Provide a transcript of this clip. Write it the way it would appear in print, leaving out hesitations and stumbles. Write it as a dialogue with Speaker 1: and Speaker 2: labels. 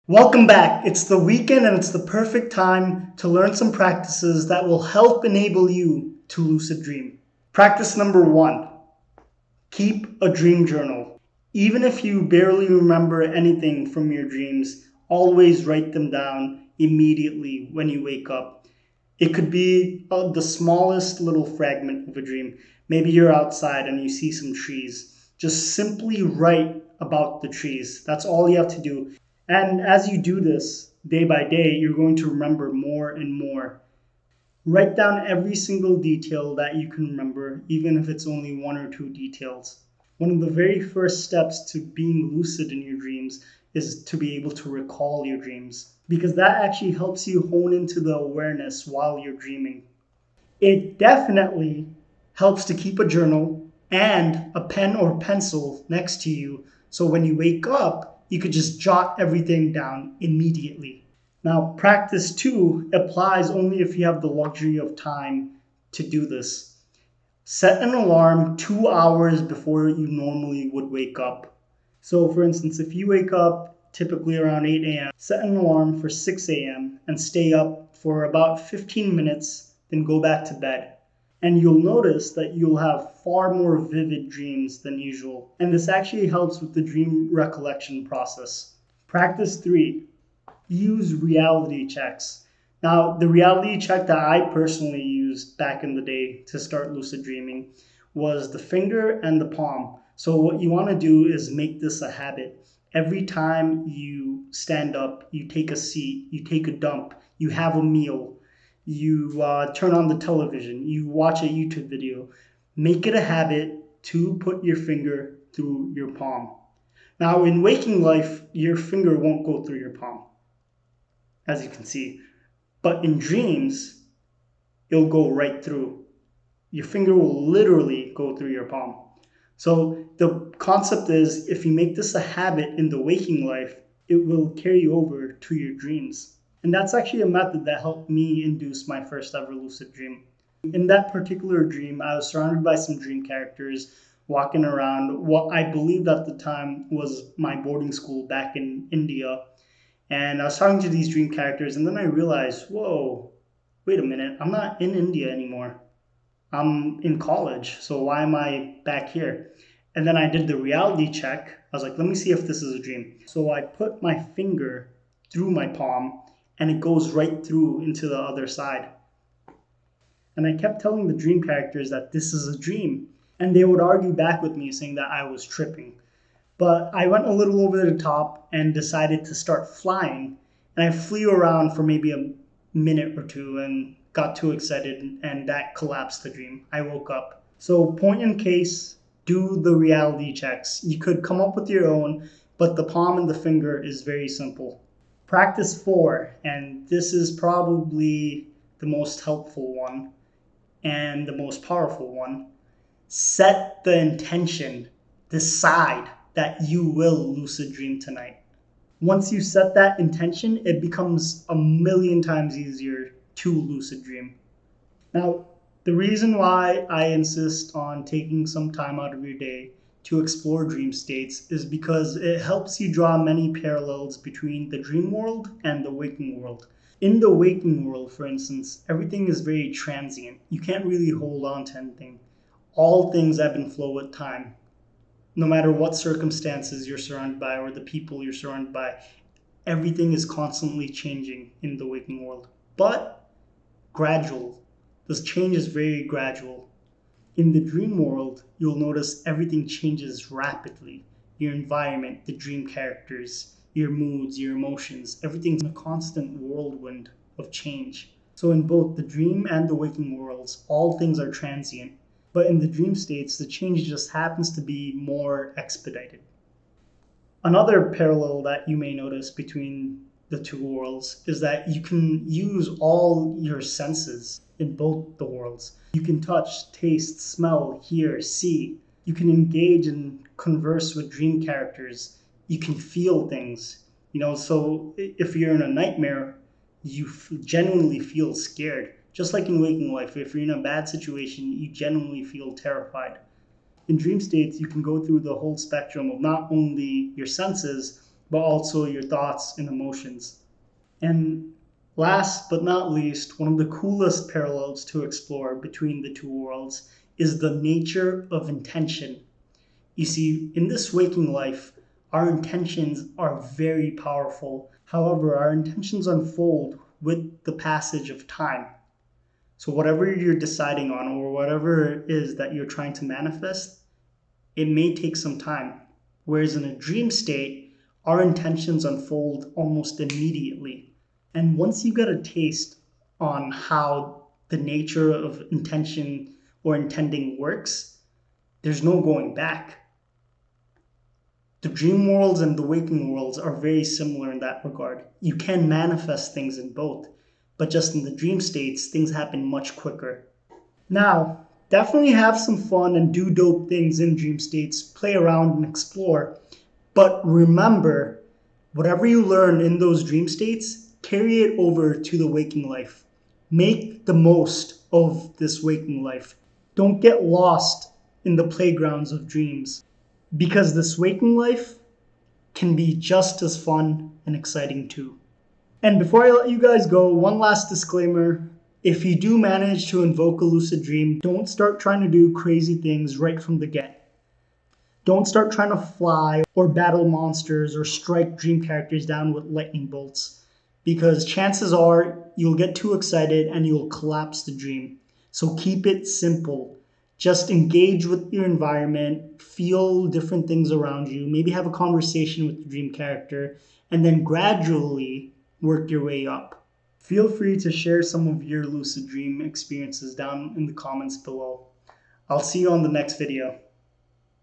Speaker 1: Welcome back. It's the weekend and it's the perfect time to learn some practices that will help enable you to lucid dream. Practice number one, keep a dream journal. Even if you barely remember anything from your dreams, always write them down immediately when you wake up. It could be the smallest little fragment of a dream. Maybe you're outside and you see some trees. Just simply write about the trees. That's all you have to do. And as you do this day by day, you're going to remember more and more. Write down every single detail that you can remember, even if it's only one or two details. One of the very first steps to being lucid in your dreams is to be able to recall your dreams, because that actually helps you hone into the awareness while you're dreaming. It definitely helps to keep a journal and a pen or pencil next to you so when you wake up, you could just jot everything down immediately. Now, practice two applies only if you have the luxury of time to do this. Set an alarm 2 hours before you normally would wake up. So, for instance, if you wake up typically around 8 a.m., set an alarm for 6 a.m. and stay up for about 15 minutes, then go back to bed. And you'll notice that you'll have far more vivid dreams than usual. And this actually helps with the dream recollection process. Practice three, use reality checks. Now, the reality check that I personally used back in the day to start lucid dreaming was the finger and the palm. So what you want to do is make this a habit. Every time you stand up, you take a seat, you take a dump, you have a meal, you turn on the television, you watch a YouTube video, make it a habit to put your finger through your palm. Now, in waking life, your finger won't go through your palm, as you can see. But in dreams, it'll go right through. Your finger will literally go through your palm. So the concept is if you make this a habit in the waking life, it will carry over to your dreams. And that's actually a method that helped me induce my first ever lucid dream. In that particular dream, I was surrounded by some dream characters walking around what I believed at the time was my boarding school back in India. And I was talking to these dream characters, and then I realized, whoa, wait a minute, I'm not in India anymore. I'm in college, so why am I back here? And then I did the reality check. I was like, let me see if this is a dream. So I put my finger through my palm, and it goes right through into the other side. And I kept telling the dream characters that this is a dream. And they would argue back with me saying that I was tripping. But I went a little over the top and decided to start flying. And I flew around for maybe a minute or two and got too excited, and that collapsed the dream. I woke up. So, point in case, do the reality checks. You could come up with your own, but the palm and the finger is very simple. Practice four, and this is probably the most helpful one and the most powerful one. Set the intention. Decide that you will lucid dream tonight. Once you set that intention, it becomes a million times easier to lucid dream. Now, the reason why I insist on taking some time out of your day to explore dream states is because it helps you draw many parallels between the dream world and the waking world. In the waking world, for instance, everything is very transient. You can't really hold on to anything. All things ebb and flow with time. No matter what circumstances you're surrounded by or the people you're surrounded by, everything is constantly changing in the waking world. But gradual. This change is very gradual. In the dream world, you'll notice everything changes rapidly. Your environment, the dream characters, your moods, your emotions, everything's in a constant whirlwind of change. So in both the dream and the waking worlds, all things are transient. But in the dream states, the change just happens to be more expedited. Another parallel that you may notice between the two worlds is that you can use all your senses in both the worlds. You can touch, taste, smell, hear, see. You can engage and converse with dream characters. You can feel things. So if you're in a nightmare, you genuinely feel scared. Just like in waking life, if you're in a bad situation, you genuinely feel terrified. In dream states, you can go through the whole spectrum of not only your senses, but also your thoughts and emotions. And last but not least, one of the coolest parallels to explore between the two worlds is the nature of intention. You see, in this waking life, our intentions are very powerful. However, our intentions unfold with the passage of time. So, whatever you're deciding on or whatever it is that you're trying to manifest, it may take some time. Whereas in a dream state, our intentions unfold almost immediately. And once you get a taste on how the nature of intention or intending works, there's no going back. The dream worlds and the waking worlds are very similar in that regard. You can manifest things in both, but just in the dream states, things happen much quicker. Now, definitely have some fun and do dope things in dream states, play around and explore. But remember, whatever you learn in those dream states, carry it over to the waking life. Make the most of this waking life. Don't get lost in the playgrounds of dreams, because this waking life can be just as fun and exciting too. And before I let you guys go, one last disclaimer. If you do manage to invoke a lucid dream, don't start trying to do crazy things right from the get. Don't start trying to fly or battle monsters or strike dream characters down with lightning bolts, because chances are you'll get too excited and you'll collapse the dream. So keep it simple. Just engage with your environment, feel different things around you, maybe have a conversation with the dream character, and then gradually work your way up. Feel free to share some of your lucid dream experiences down in the comments below. I'll see you on the next video.